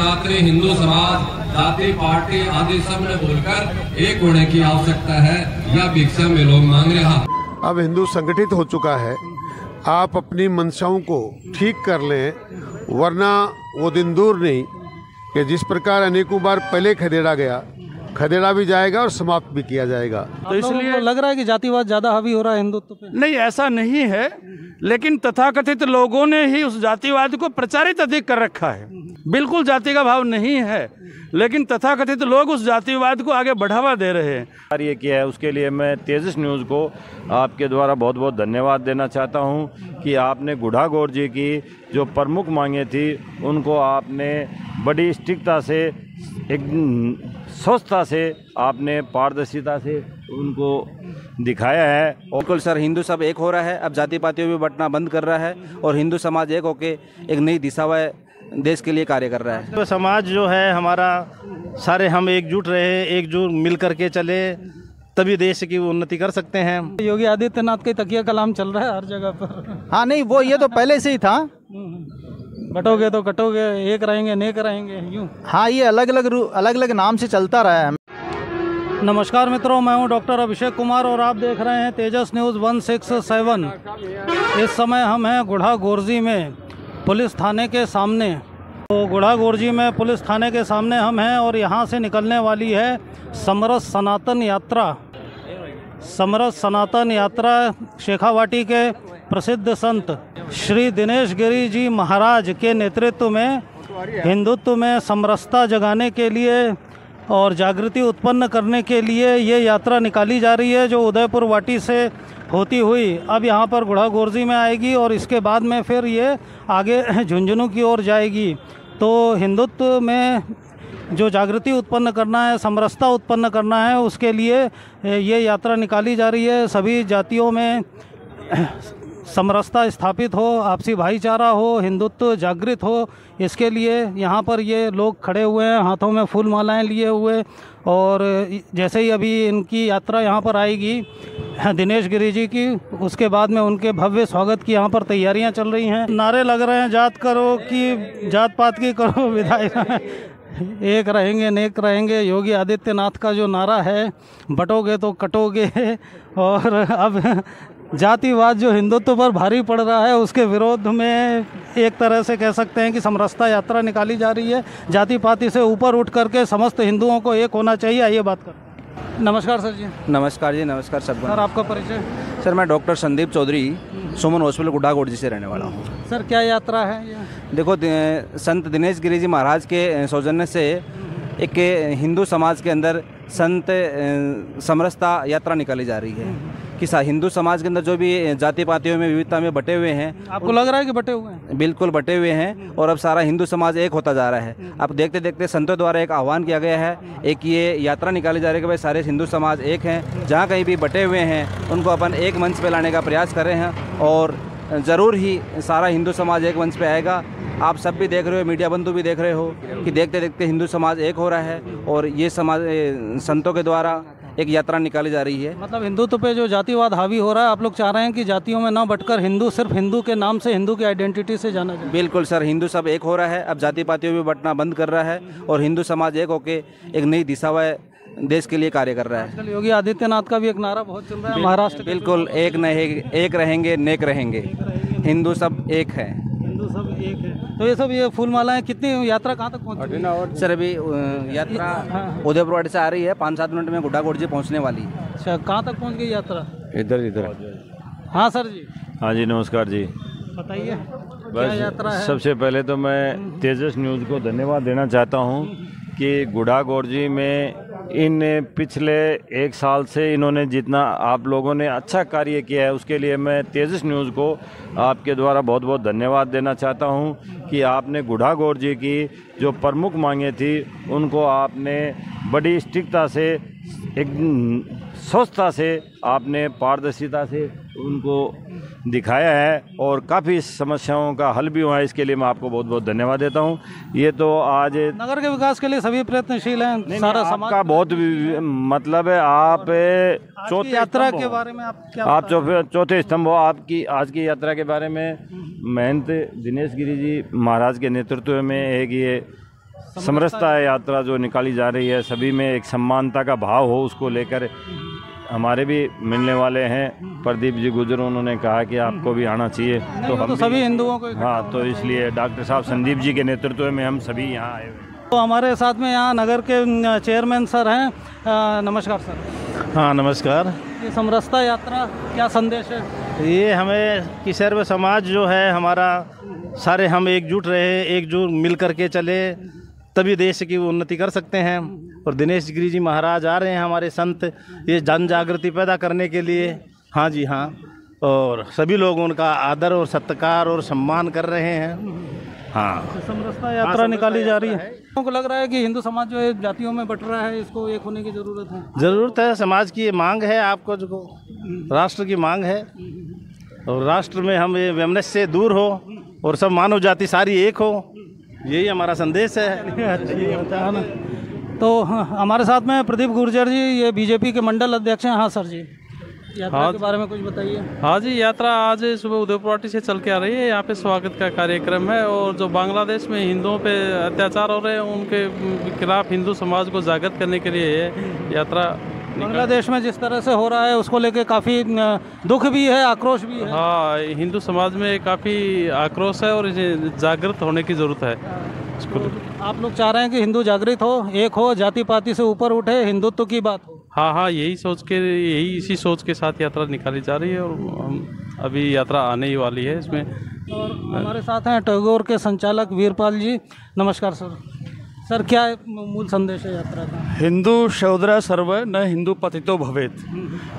सनातनी हिंदू समाज, जाति, पार्टी आदि सब ने बोलकर एक होने की आवश्यकता है, यह भिक्षा में लोग मांग रहे हैं। अब हिंदू संगठित हो चुका है, आप अपनी मंशाओं को ठीक कर लें, वरना वो दिन दूर नहीं कि जिस प्रकार अनेकों बार पहले खदेड़ा गया, खदेड़ा भी जाएगा और समाप्त भी किया जाएगा। तो इसलिए लग रहा है कि जातिवाद ज्यादा हावी हो रहा है हिंदुत्व पे। नहीं, ऐसा नहीं है, लेकिन तथाकथित लोगों ने ही उस जातिवाद को प्रचारित अधिक कर रखा है। बिल्कुल जाति का भाव नहीं है, लेकिन तथाकथित लोग उस जातिवाद को आगे बढ़ावा दे रहे हैं। ये किया है, उसके लिए मैं तेजस न्यूज़ को आपके द्वारा बहुत बहुत धन्यवाद देना चाहता हूं कि आपने गुढ़ागौर जी की जो प्रमुख मांगे थी उनको आपने बड़ी स्टिकता से, एक स्वच्छता से, आपने पारदर्शिता से उनको दिखाया है। बिल्कुल सर, हिंदू सब एक हो रहा है, अब जाति पातियों में बंटना बंद कर रहा है और हिंदू समाज एक होके एक नई दिशा व देश के लिए कार्य कर रहा है। तो समाज जो है हमारा, सारे हम एकजुट रहे, एकजुट मिल करके चले, तभी देश की उन्नति कर सकते हैं। योगी आदित्यनाथ का तकिया कलाम चल रहा है हर जगह पर। हाँ नहीं, वो ये तो पहले से ही था, बटोगे तो कटोगे, एक रहेंगे नेक रहेंगे, यूँ। हाँ, ये अलग अलग नाम से चलता रहा है। नमस्कार मित्रों, मैं हूं डॉक्टर अभिषेक कुमार और आप देख रहे हैं तेजस न्यूज़ 167। इस समय हम हैं गुढ़ागोरजी में पुलिस थाने के सामने। तो गुढ़ागोरजी में पुलिस थाने के सामने हम हैं और यहाँ से निकलने वाली है समरस सनातन यात्रा। समरस सनातन यात्रा शेखावाटी के प्रसिद्ध संत श्री दिनेश गिरी जी महाराज के नेतृत्व में हिंदुत्व में समरसता जगाने के लिए और जागृति उत्पन्न करने के लिए ये यात्रा निकाली जा रही है, जो उदयपुर वाटी से होती हुई अब यहाँ पर गुढ़ागोरजी में आएगी और इसके बाद में फिर ये आगे झुंझुनू की ओर जाएगी। तो हिंदुत्व में जो जागृति उत्पन्न करना है, समरसता उत्पन्न करना है, उसके लिए ये यात्रा निकाली जा रही है। सभी जातियों में समरसता स्थापित हो, आपसी भाईचारा हो, हिंदुत्व जागृत हो, इसके लिए यहाँ पर ये लोग खड़े हुए हैं, हाथों में फूल मालाएं लिए हुए। और जैसे ही अभी इनकी यात्रा यहाँ पर आएगी दिनेश गिरी जी की, उसके बाद में उनके भव्य स्वागत की यहाँ पर तैयारियाँ चल रही हैं। नारे लग रहे हैं, जात करो कि जात पात की करो विदाई, एक रहेंगे नेक रहेंगे। योगी आदित्यनाथ का जो नारा है, बटोगे तो कटोगे, और अब जातिवाद जो हिंदुत्व पर भारी पड़ रहा है उसके विरोध में एक तरह से कह सकते हैं कि समरसता यात्रा निकाली जा रही है। जाति पाति से ऊपर उठ करके समस्त हिंदुओं को एक होना चाहिए। आइए बात करें। नमस्कार सर जी। नमस्कार जी, नमस्कार सर। सर आपका परिचय? सर मैं डॉक्टर संदीप चौधरी, सुमन हॉस्पिटल गुढ़ागोरजी से रहने वाला हूँ। सर क्या यात्रा है ये? देखो, संत दिनेश गिरी जी महाराज के सौजन्य से एक हिंदू समाज के अंदर संत समरसता यात्रा निकाली जा रही है कि हिंदू समाज के अंदर जो भी जाति पातियों में विविधता में बटे हुए हैं। आपको लग रहा है कि बटे हुए हैं? बिल्कुल बटे हुए हैं, और अब सारा हिंदू समाज एक होता जा रहा है। अब देखते देखते संतों द्वारा एक आह्वान किया गया है, एक ये यात्रा निकाली जा रही है कि भाई सारे हिंदू समाज एक हैं, जहाँ कहीं भी बटे हुए हैं उनको अपन एक मंच पे लाने का प्रयास कर रहे हैं, और ज़रूर ही सारा हिंदू समाज एक मंच पे आएगा। आप सब भी देख रहे हो, मीडिया बंधु भी देख रहे हो कि देखते देखते हिंदू समाज एक हो रहा है, और ये समाज संतों के द्वारा एक यात्रा निकाली जा रही है। मतलब हिंदुत्व पे जो जातिवाद हावी हो रहा है, आप लोग चाह रहे हैं कि जातियों में ना बटकर हिंदू सिर्फ हिंदू के नाम से, हिंदू की आइडेंटिटी से जाना जाए। बिल्कुल सर, हिंदू सब एक हो रहा है, अब जाति पातियों में बंटना बंद कर रहा है और हिंदू समाज एक होके एक नई दिशा व देश के लिए कार्य कर रहा है। आजकल योगी आदित्यनाथ का भी एक नारा बहुत चल रहा है महाराष्ट्र। बिल्कुल, एक रहेंगे नेक रहेंगे, हिंदू सब एक है। हिंदू सब एक है। तो ये सब ये फूल मालाएं कितनी, यात्रा कहाँ तक पहुँची? सर अभी यात्रा उदयपुर वाटी से आ रही है, 5-7 मिनट में गुढ़ागोरजी पहुँचने वाली है। अच्छा, कहाँ तक पहुँच गई यात्रा? इधर। हाँ सर जी। हाँ जी, नमस्कार जी। बताइए क्या यात्रा है? सबसे पहले तो मैं तेजस न्यूज़ को धन्यवाद देना चाहता हूँ कि गुढ़ागोरजी में इन पिछले 1 साल से इन्होंने जितना आप लोगों ने अच्छा कार्य किया है, उसके लिए मैं तेजस न्यूज़ को आपके द्वारा बहुत बहुत धन्यवाद देना चाहता हूं कि आपने गुढ़ागोरजी की जो प्रमुख मांगे थी उनको आपने बड़ी स्टिकता से, एक स्वच्छता से, आपने पारदर्शिता से उनको दिखाया है, और काफ़ी समस्याओं का हल भी हुआ है। इसके लिए मैं आपको बहुत बहुत धन्यवाद देता हूँ। ये तो आज नगर के विकास के लिए सभी प्रयत्नशील हैं, सारा समाज का बहुत मतलब है। आप चौथी यात्रा के बारे में आप क्या? आप चौथे स्तंभ हो आपकी आज की यात्रा के बारे में। महंत दिनेश गिरी जी महाराज के नेतृत्व में एक ये समरसता यात्रा जो निकाली जा रही है, सभी में एक समानता का भाव हो, उसको लेकर हमारे भी मिलने वाले हैं प्रदीप जी गुजर, उन्होंने कहा कि आपको भी आना चाहिए। तो हम सभी हिंदुओं को हाँ, तो इसलिए डॉक्टर साहब संदीप जी के नेतृत्व में हम सभी यहाँ आए हुए। तो हमारे साथ में यहाँ नगर के चेयरमैन सर हैं। नमस्कार सर। हाँ नमस्कार। ये समरसता यात्रा क्या संदेश है? ये हमें कि सर्व समाज जो है हमारा, सारे हम एकजुट रहे, एकजुट मिल करके चले, तभी देश की उन्नति कर सकते हैं। और दिनेश गिरी जी महाराज आ रहे हैं हमारे संत, ये जन जागृति पैदा करने के लिए। हाँ जी हाँ, और सभी लोग उनका आदर और सत्कार और सम्मान कर रहे हैं। हाँ, समरसता यात्रा निकाली जा रही है। आपको लग रहा है कि हिंदू समाज जो है जातियों में बट रहा है, इसको एक होने की ज़रूरत है? ज़रूरत है, समाज की ये मांग है, आपको जो राष्ट्र की मांग है, और राष्ट्र में हम ये वैमनस्य से दूर हो और सब मानव जाति सारी एक हो, यही हमारा संदेश है। तो हमारे साथ में प्रदीप गुर्जर जी, ये बीजेपी के मंडल अध्यक्ष हैं। हाँ सर जी, यात्रा के बारे में कुछ बताइए। हाँ जी, यात्रा आज सुबह उदयपुर से चल के आ रही है। यहाँ पे स्वागत का कार्यक्रम है, और जो बांग्लादेश में हिंदुओं पे अत्याचार हो रहे हैं उनके खिलाफ हिंदू समाज को जागृत करने के लिए ये यात्रा। बांग्लादेश में जिस तरह से हो रहा है उसको लेके काफ़ी दुख भी है, आक्रोश भी है। हाँ, हिंदू समाज में काफ़ी आक्रोश है और जागृत होने की ज़रूरत है। तो आप लोग चाह रहे हैं कि हिंदू जागृत हो, एक हो, जाति पाति से ऊपर उठे, हिंदुत्व की बात हो। हाँ, इसी सोच के साथ यात्रा निकाली जा रही है, और हम अभी यात्रा आने ही वाली है इसमें। और हमारे साथ हैं टैगोर के संचालक वीरपाल जी। नमस्कार सर। सर, क्या मूल संदेश है यात्रा का? हिंदू शौद्र सर्व न हिंदू पतितो भवेत,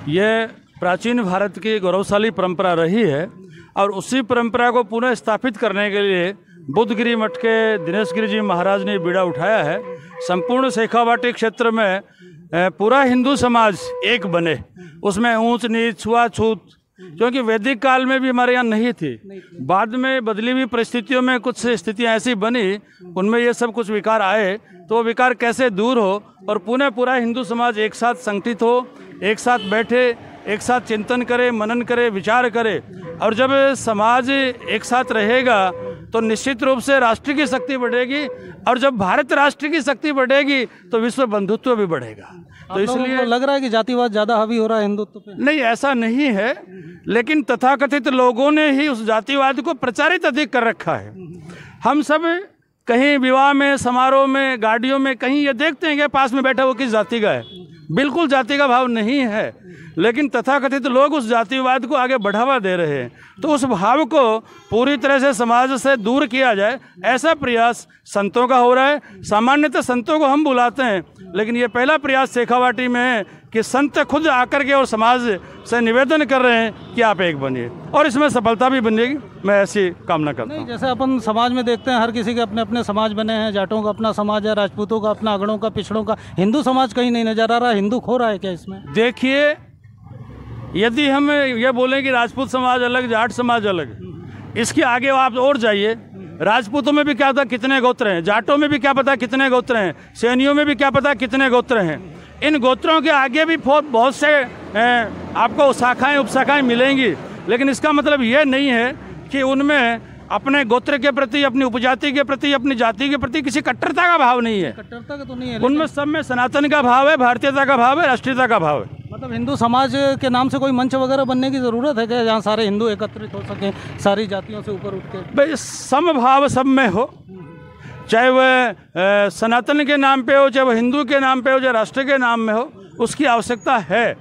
ये प्राचीन भारत की गौरवशाली परंपरा रही है, और उसी परंपरा को पुनः स्थापित करने के लिए बुद्धगिरी मठ के दिनेश गिरी जी महाराज ने बीड़ा उठाया है। संपूर्ण शेखावाटी क्षेत्र में पूरा हिंदू समाज एक बने, उसमें ऊंच नीच छुआछूत, क्योंकि वैदिक काल में भी हमारे यहाँ नहीं थी, बाद में बदली हुई परिस्थितियों में कुछ स्थितियाँ ऐसी बनी, उनमें ये सब कुछ विकार आए, तो वो विकार कैसे दूर हो और पुनः पूरा हिंदू समाज एक साथ संगठित हो, एक साथ बैठे, एक साथ चिंतन करे, मनन करे, विचार करे। और जब समाज एक साथ रहेगा तो निश्चित रूप से राष्ट्र की शक्ति बढ़ेगी, और जब भारत राष्ट्र की शक्ति बढ़ेगी तो विश्व बंधुत्व भी बढ़ेगा। तो इसलिए लग रहा है कि जातिवाद ज़्यादा हावी हो रहा है हिंदुत्व पे। नहीं, ऐसा नहीं है, लेकिन तथाकथित लोगों ने ही उस जातिवाद को प्रचारित अधिक कर रखा है। हम सब कहीं विवाह में, समारोह में, गाड़ियों में कहीं ये देखते हैं कि पास में बैठा वो किस जाति का है। बिल्कुल जाति का भाव नहीं है, लेकिन तथाकथित लोग उस जातिवाद को आगे बढ़ावा दे रहे हैं। तो उस भाव को पूरी तरह से समाज से दूर किया जाए, ऐसा प्रयास संतों का हो रहा है। सामान्यतः संतों को हम बुलाते हैं, लेकिन ये पहला प्रयास शेखावाटी में है कि संत खुद आकर के और समाज से निवेदन कर रहे हैं कि आप एक बनिए, और इसमें सफलता भी बनेगी, मैं ऐसी कामना करता हूँ। जैसे अपन समाज में देखते हैं, हर किसी के अपने अपने समाज बने हैं, जाटों का अपना समाज है, राजपूतों का अपना, अगड़ों का, पिछड़ों का। हिंदू समाज कहीं नहीं नजर आ रहा, हिंदू खो रहा है क्या इसमें? देखिए, यदि हम ये बोलें कि राजपूत समाज अलग, जाट समाज अलग, इसके आगे आप और जाइए, राजपूतों में भी क्या पता कितने गोत्र हैं, जाटों में भी क्या पता कितने गोत्र हैं, सैनियों में भी क्या पता कितने गोत्र हैं। इन गोत्रों के आगे भी बहुत से आपको शाखाएं, उपशाखाएं मिलेंगी, लेकिन इसका मतलब ये नहीं है कि उनमें अपने गोत्र के प्रति, अपनी उपजाति के प्रति, अपनी जाति के प्रति किसी कट्टरता का भाव नहीं है। कट्टरता का तो नहीं है, उनमें सब में सनातन का भाव है, भारतीयता का भाव है, राष्ट्रीयता का भाव है। मतलब हिंदू समाज के नाम से कोई मंच वगैरह बनने की ज़रूरत है क्या, जहाँ सारे हिंदू एकत्रित हो सकें, सारी जातियों से ऊपर उठ के? भाई, समभाव सब में हो, चाहे वह सनातन के नाम पे हो, चाहे वह हिंदू के नाम पे हो, चाहे राष्ट्र के नाम में हो, उसकी आवश्यकता है।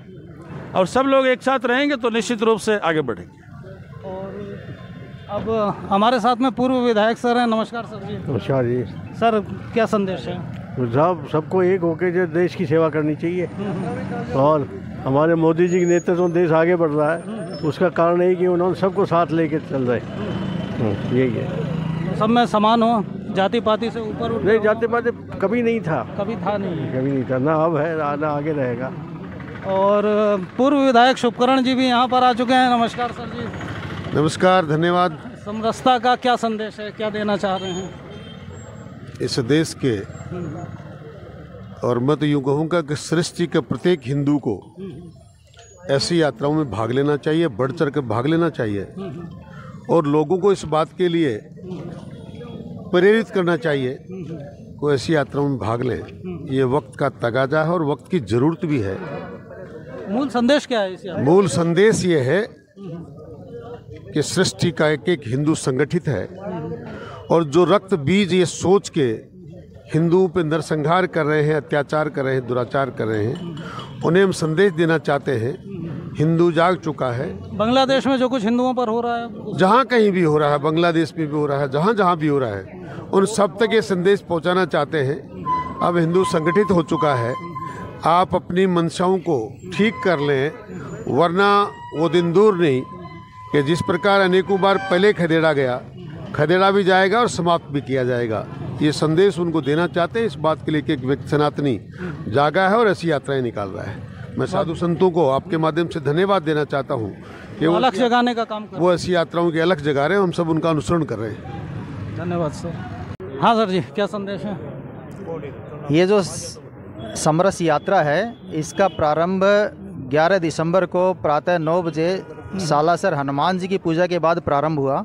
और सब लोग एक साथ रहेंगे तो निश्चित रूप से आगे बढ़ेंगे। अब हमारे साथ में पूर्व विधायक सर हैं। नमस्कार सर जी। नमस्कार जी। सर, क्या संदेश है? साहब, सबको एक होकर जो देश की सेवा करनी चाहिए, और हमारे मोदी जी के नेतृत्व में देश आगे बढ़ रहा है, उसका कारण है कि उन्होंने सबको साथ लेके चल रहे हैं, यही है। सब में समान हो, जाति पाति से ऊपर उठ? नहीं, जाति पाति कभी नहीं था, कभी था नहीं, कभी नहीं था, ना अब है ना आगे रहेगा। और पूर्व विधायक शुभकरण जी भी यहाँ पर आ चुके हैं। नमस्कार सर जी। नमस्कार, धन्यवाद। समरसता का क्या संदेश है, क्या देना चाह रहे हैं इस देश के? और मैं तो यूँ कहूँगा कि सृष्टि के प्रत्येक हिंदू को ऐसी यात्राओं में भाग लेना चाहिए, बढ़ चढ़ कर भाग लेना चाहिए, और लोगों को इस बात के लिए प्रेरित करना चाहिए कोई ऐसी यात्राओं में भाग लें, ये वक्त का तगाजा है और वक्त की ज़रूरत भी है। मूल संदेश क्या है इस यात्रा? मूल संदेश ये है कि सृष्टि का एक एक हिंदू संगठित है और जो रक्त बीज ये सोच के हिंदुओं पे नरसंहार कर रहे हैं, अत्याचार कर रहे हैं, दुराचार कर रहे हैं, उन्हें हम संदेश देना चाहते हैं हिंदू जाग चुका है। बांग्लादेश में जो कुछ हिंदुओं पर हो रहा है, जहाँ कहीं भी हो रहा है, बांग्लादेश में भी हो रहा है, जहाँ जहाँ भी हो रहा है, उन सब तक ये संदेश पहुँचाना चाहते हैं। अब हिंदू संगठित हो चुका है, आप अपनी मंशाओं को ठीक कर लें, वरना वो दिन दूर नहीं कि जिस प्रकार अनेकों बार पहले खदेड़ा गया, खदेड़ा भी जाएगा और समाप्त भी किया जाएगा। ये संदेश उनको देना चाहते हैं। इस बात के लिए कि एक व्यक्ति सनातनी जागा है और ऐसी यात्राएं निकाल रहा है। मैं साधु संतों को आपके माध्यम से धन्यवाद देना चाहता हूँ कि वो अलग जगाने का काम कर, वो ऐसी यात्राओं की अलग जगा रहे हैं, हम सब उनका अनुसरण कर रहे हैं। धन्यवाद सर। हाँ सर जी, क्या संदेश है? ये जो समरस यात्रा है, इसका प्रारंभ 11 दिसंबर को प्रातः 9 बजे सालासर हनुमान जी की पूजा के बाद प्रारंभ हुआ।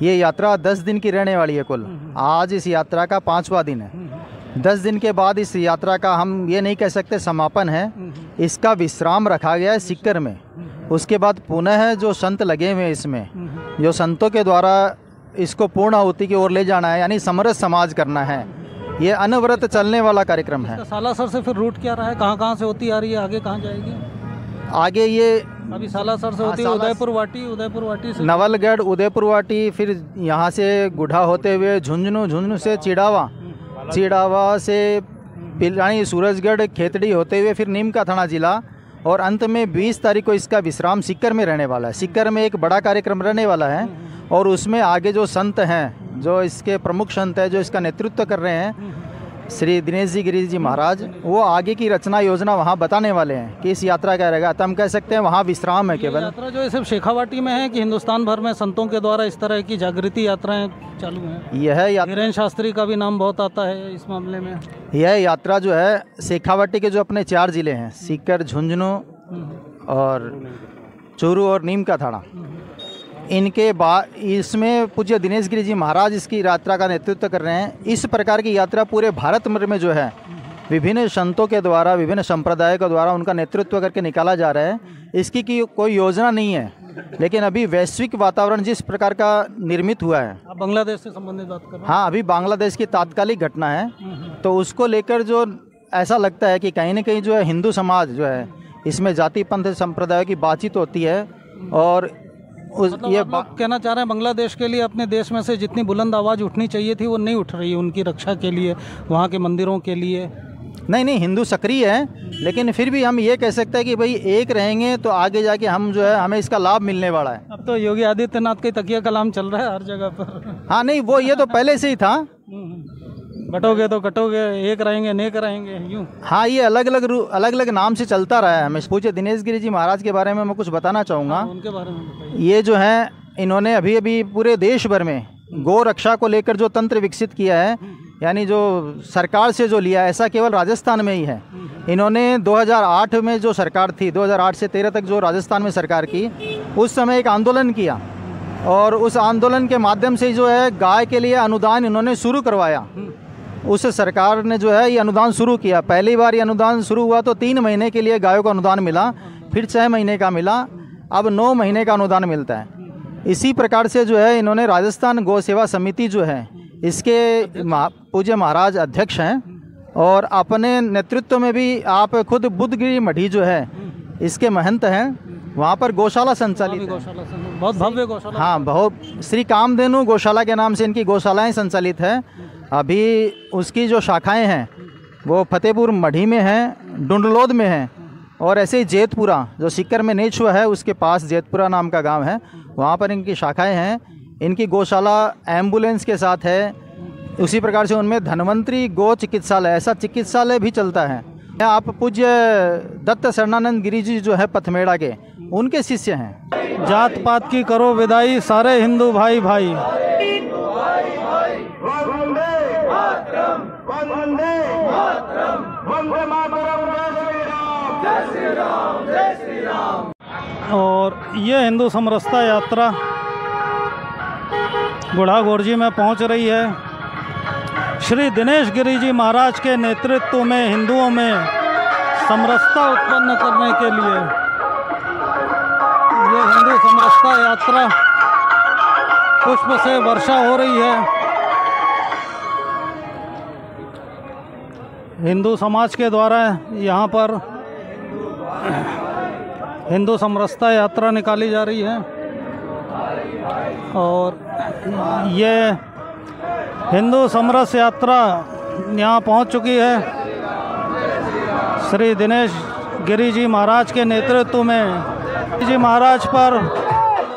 ये यात्रा 10 दिन की रहने वाली है कुल। आज इस यात्रा का 5वां दिन है। 10 दिन के बाद इस यात्रा का हम ये नहीं कह सकते समापन है, इसका विश्राम रखा गया है सीकर में। उसके बाद पुनः जो संत लगे हुए हैं इसमें, जो संतों के द्वारा इसको पूर्ण आहुति की ओर ले जाना है, यानी समरस समाज करना है। ये अनवरत चलने वाला कार्यक्रम है। सालासर से फिर रूट क्या रहा है, कहाँ कहाँ से होती आ रही है, आगे कहाँ जाएगी? आगे ये अभी सालासर से होती है उदयपुर वाटी से नवलगढ़, उदयपुर वाटी, फिर यहाँ से गुढ़ा होते हुए झुंझुनू से चिड़ावा से पिलानी, सूरजगढ़, खेतड़ी होते हुए फिर नीम का थाना जिला, और अंत में 20 तारीख को इसका विश्राम सीकर में रहने वाला है। सीकर में एक बड़ा कार्यक्रम रहने वाला है और उसमें आगे जो संत हैं, जो इसके प्रमुख संत हैं, जो इसका नेतृत्व कर रहे हैं, श्री दिनेश जी गिरी जी महाराज, वो आगे की रचना योजना वहाँ बताने वाले हैं कि इस यात्रा क्या रहेगा। तो हम कह सकते हैं वहाँ विश्राम है केवल। यात्रा जो है सिर्फ शेखावाटी में है कि हिंदुस्तान भर में संतों के द्वारा इस तरह की जागृति यात्राएं चालू हैं? यह यात्रा, धीरेन्द्र शास्त्री का भी नाम बहुत आता है इस मामले में। यह यात्रा जो है शेखावाटी के जो अपने 4 जिले हैं, सीकर, झुंझुनू और चूरू और नीम का थाना, इनके बाद इसमें पूज्य दिनेश गिरी जी महाराज इसकी यात्रा का नेतृत्व कर रहे हैं। इस प्रकार की यात्रा पूरे भारत भर में जो है विभिन्न संतों के द्वारा, विभिन्न संप्रदायों के द्वारा उनका नेतृत्व करके निकाला जा रहा है। इसकी कोई योजना नहीं है, लेकिन अभी वैश्विक वातावरण जिस प्रकार का निर्मित हुआ है। आप बांग्लादेश से संबंधित बात कर रहे हैं? हाँ, अभी बांग्लादेश की तात्कालिक घटना है, तो उसको लेकर जो ऐसा लगता है कि कहीं ना कहीं जो है हिंदू समाज जो है इसमें जाति पंथ संप्रदायों की बातचीत होती है। और ये कहना चाह रहे हैं बांग्लादेश के लिए अपने देश में से जितनी बुलंद आवाज़ उठनी चाहिए थी वो नहीं उठ रही है, उनकी रक्षा के लिए, वहाँ के मंदिरों के लिए। नहीं, हिंदू सक्रिय है, लेकिन फिर भी हम ये कह सकते हैं कि भाई एक रहेंगे तो आगे जाके हम जो है हमें इसका लाभ मिलने वाला है। अब तो योगी आदित्यनाथ के तकिया कलाम चल रहा है हर जगह पर। हाँ, नहीं वो ये तो पहले से ही था, बटोगे तो कटोगे, एक रहेंगे नेक रहेंगे, यूँ। हाँ, ये अलग अलग नाम से चलता रहा है। हमें पूज्य दिनेश गिरी जी महाराज के बारे में मैं कुछ बताना चाहूँगा। उनके बारे में बताइए। ये जो है इन्होंने अभी पूरे देश भर में गौ रक्षा को लेकर जो तंत्र विकसित किया है, यानी जो सरकार से जो लिया, ऐसा केवल राजस्थान में ही है। इन्होंने 2008 में जो सरकार थी, 2008 से 13 तक जो राजस्थान में सरकार की, उस समय एक आंदोलन किया और उस आंदोलन के माध्यम से जो है गाय के लिए अनुदान इन्होंने शुरू करवाया। उस सरकार ने जो है ये अनुदान शुरू किया। पहली बार ये अनुदान शुरू हुआ तो 3 महीने के लिए गायों को अनुदान मिला, फिर 6 महीने का मिला, अब 9 महीने का अनुदान मिलता है। इसी प्रकार से जो है इन्होंने राजस्थान गौ सेवा समिति जो है इसके पूज्य महाराज अध्यक्ष हैं और अपने नेतृत्व में भी आप खुद बुद्धगिरी मढ़ी जो है इसके महंत हैं। वहाँ पर गौशाला संचालित है, बहुत भव्य गौशाला। हाँ, बहुत श्री कामधेनु गौशाला के नाम से इनकी गौशालाएँ संचालित है। अभी उसकी जो शाखाएं हैं वो फतेहपुर मढ़ी में हैं, डुंडलोद में हैं, और ऐसे ही जेतपुरा जो सीकर में नेछुआ है उसके पास जेतपुरा नाम का गांव है, वहाँ पर इनकी शाखाएं हैं। इनकी गौशाला एम्बुलेंस के साथ है। उसी प्रकार से उनमें धन्वंतरी गौ चिकित्सालय, ऐसा चिकित्सालय भी चलता है। आप पूज्य दत्त शरणानंद गिरी जी जो है पथमेड़ा के, उनके शिष्य हैं। जात पात की करो विदाई, सारे हिंदू भाई भाई। और ये हिंदू समरसता यात्रा गुढ़ा गोरजी में पहुंच रही है। श्री दिनेश गिरि जी महाराज के नेतृत्व में हिंदुओं में समरसता उत्पन्न करने के लिए ये हिंदू समरसता यात्रा पुष्प से वर्षा हो रही है। हिंदू समाज के द्वारा यहाँ पर हिंदू समरसता यात्रा निकाली जा रही है और ये हिंदू समरस यात्रा यहाँ पहुँच चुकी है। श्री दिनेश गिरि जी महाराज के नेतृत्व में जी महाराज पर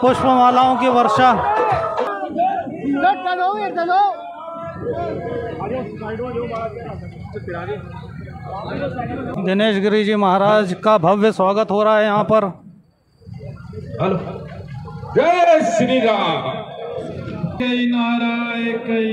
पुष्पमालाओं की वर्षा। दिनेश गिरि जी महाराज का भव्य स्वागत हो रहा है यहाँ पर। जय श्री राम। कई नाराय कई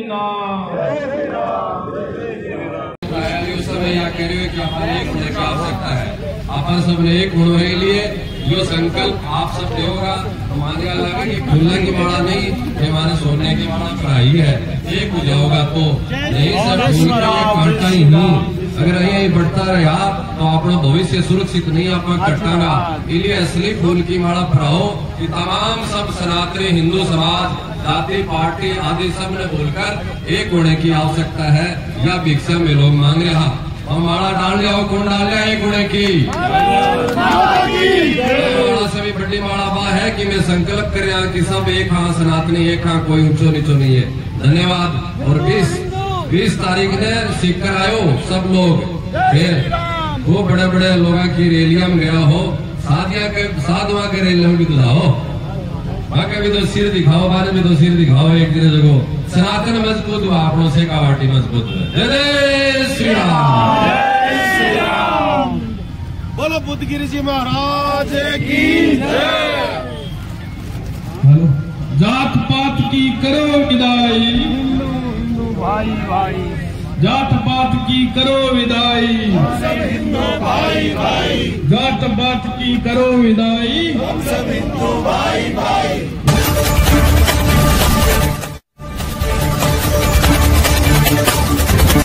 उस समय यहाँ कह रहे हो कि अपन एक होने की आवश्यकता है। अपन सबने एक होने के लिए जो संकल्प आप सब होगा तो मानने वाला लगा कि फूलने की माला नहीं, हमारे सोने की माला पढ़ाई है। एक हो जाओगा तो नहीं सब फूल काटता ही नहीं। अगर यही बढ़ता रहा तो अपना भविष्य सुरक्षित नहीं अपना कटाना। इसलिए असली फूल की माला फराओ कि तमाम सब सनातनी हिंदू समाज जाति पार्टी आदि सब ने बोलकर एक होने की आवश्यकता है। या भिक्षा में लोग मांग रहा और माला डाल जाओ। कौन डाल रहा एक होने की? माला से भी बड़ी माला बा है कि मैं संकल्प कर रहा कि सब एक हाँ सनातनी एक हाँ, कोई ऊंचो नीचो नहीं है। धन्यवाद। और 20 तारीख ने सीख कर आयो सब लोग। फिर वो बड़े बड़े लोगों की रैलियां में गया हो, साधुआ के रैलियों में भी दिलाओ, वहां के भी तो सिर दिखाओ, बारे में तो सिर दिखाओ। एक दिन जगो सनातन मजबूत हुआ आपनों से कावाटी मजबूत है। जय श्री राम। जय श्री राम। बोलो बुद्धगिरि जी महाराज की जय। जात पात की करो विदाई, भाई भाई जात पात की करो विदाई, हम सब हिंदू भाई भाई। जात पात की करो विदाई, हम सब हिंदू भाई भाई।